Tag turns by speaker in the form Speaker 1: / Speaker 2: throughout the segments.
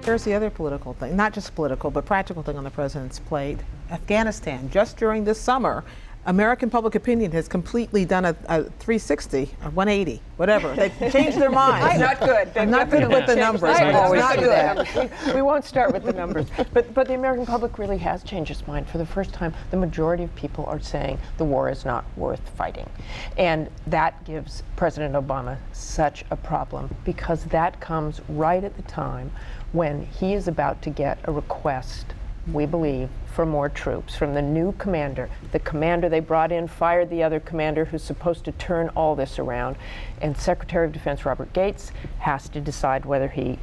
Speaker 1: Here's the other political thing, not just political, but practical thing on the president's plate. Afghanistan, just during this summer, American public opinion has completely done a 360, a 180, whatever. They've changed their minds.
Speaker 2: Not good.
Speaker 1: I'm not good with the numbers.
Speaker 2: Not
Speaker 1: good.
Speaker 2: We won't start with the numbers. But the American public really has changed its mind. For the first time, the majority of people are saying the war is not worth fighting. And that gives President Obama such a problem, because that comes right at the time when he is about to get a request, we believe, for more troops from the new commander. The commander they brought in fired the other commander who's supposed to turn all this around. And Secretary of Defense Robert Gates has to decide whether he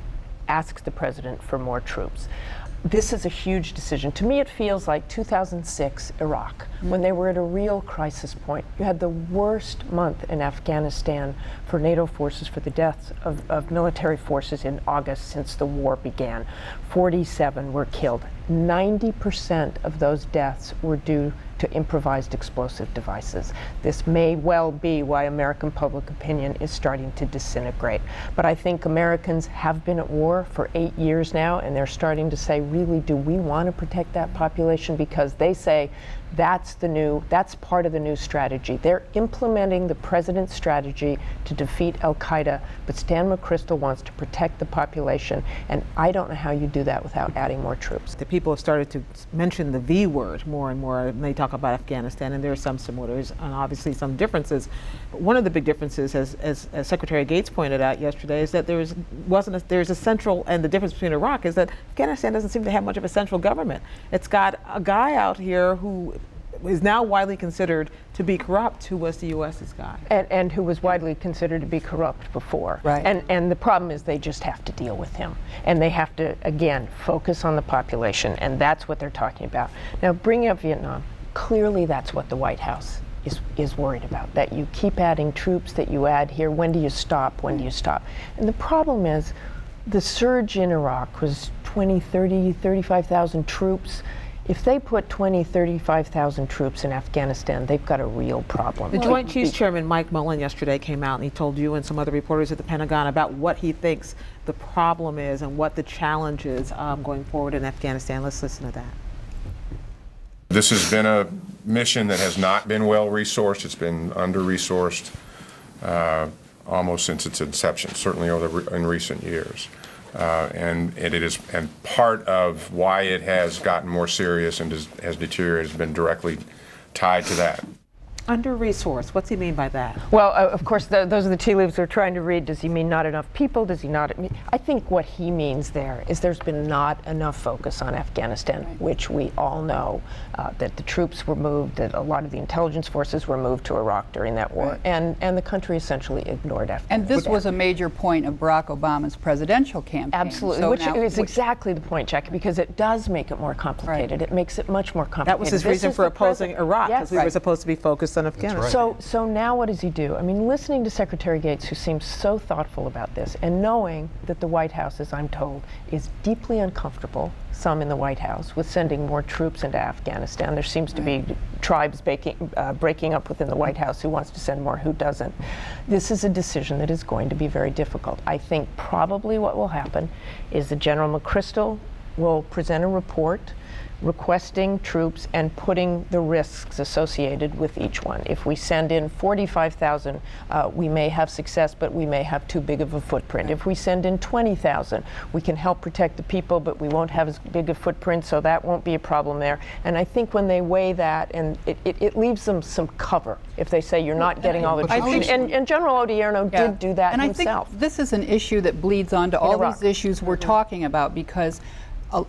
Speaker 2: asks the president for more troops. This is a huge decision. To me, it feels like 2006 Iraq, when they were at a real crisis point. You had the worst month in Afghanistan for NATO forces, for the deaths of military forces in August since the war began. 47 were killed. 90% of those deaths were due to improvised explosive devices. This may well be why American public opinion is starting to disintegrate. But I think Americans have been at war for 8 years now, and they're starting to say, really, do we want to protect that population? Because they say that's part of the new strategy. They're implementing the president's strategy to defeat al-Qaeda, but Stan McChrystal wants to protect the population, and I don't know how you do that without adding more troops.
Speaker 1: The people have started to mention the V word more and more when they talk about Afghanistan, and there are some similarities and obviously some differences. But one of the big differences, as Secretary Gates pointed out yesterday, is that there's a central, and the difference between Iraq is that Afghanistan doesn't seem to have much of a central government. It's got a guy out here who is now widely considered to be corrupt, who was the U.S.'s guy.
Speaker 2: And who was widely considered to be corrupt before.
Speaker 1: Right.
Speaker 2: And the problem is they just have to deal with him. And they have to, again, focus on the population, and that's what they're talking about. Now, bringing up Vietnam, clearly that's what the White House is worried about, that you keep adding troops, that you add here. When do you stop? When do you stop? And the problem is the surge in Iraq was 20, 30, 35,000 troops. If they put 20, 35,000 troops in Afghanistan, they've got a real problem.
Speaker 1: The Joint Chiefs Chairman Mike Mullen yesterday came out and he told you and some other reporters at the Pentagon about what he thinks the problem is and what the challenge is going forward in Afghanistan. Let's listen to that.
Speaker 3: This has been a mission that has not been well resourced. It's been under-resourced almost since its inception, certainly in recent years. And part of why it has gotten more serious and has deteriorated has been directly tied to that.
Speaker 1: Under-resourced, what's he mean by that?
Speaker 2: Well, of course, those are the tea leaves we're trying to read. Does he mean not enough people? Does he not? I think what he means there is there's been not enough focus on Afghanistan, which we all know that the troops were moved, that a lot of the intelligence forces were moved to Iraq during that war, and the country essentially ignored Afghanistan.
Speaker 4: And this was a major point of Barack Obama's presidential campaign.
Speaker 2: Absolutely, which is exactly the point, Jackie, because it does make it more complicated. It makes it much more complicated.
Speaker 1: That was his reason for opposing Iraq, because we were supposed to be focused on Afghanistan.
Speaker 3: Right.
Speaker 2: So now what does he do? I mean, listening to Secretary Gates, who seems so thoughtful about this, and knowing that the White House, as I'm told, is deeply uncomfortable, some in the White House, with sending more troops into Afghanistan. There seems to be tribes breaking up within the White House, who wants to send more, who doesn't. This is a decision that is going to be very difficult. I think probably what will happen is that General McChrystal will present a report requesting troops and putting the risks associated with each one. If we send in 45,000, we may have success, but we may have too big of a footprint. If we send in 20,000, we can help protect the people, but we won't have as big a footprint, so that won't be a problem there. And I think when they weigh that, and it leaves them some cover if they say you're not getting all the troops. And General Odierno did do that himself.
Speaker 4: I think this is an issue that bleeds onto all these issues we're talking about, because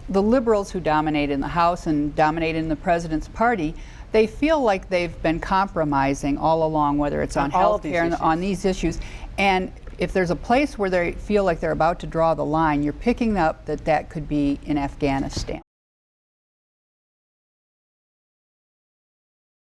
Speaker 4: the liberals who dominate in the House and dominate in the president's party, they feel like they've been compromising all along, whether it's on health care and on these issues. And if there's a place where they feel like they're about to draw the line, you're picking up that could be in Afghanistan.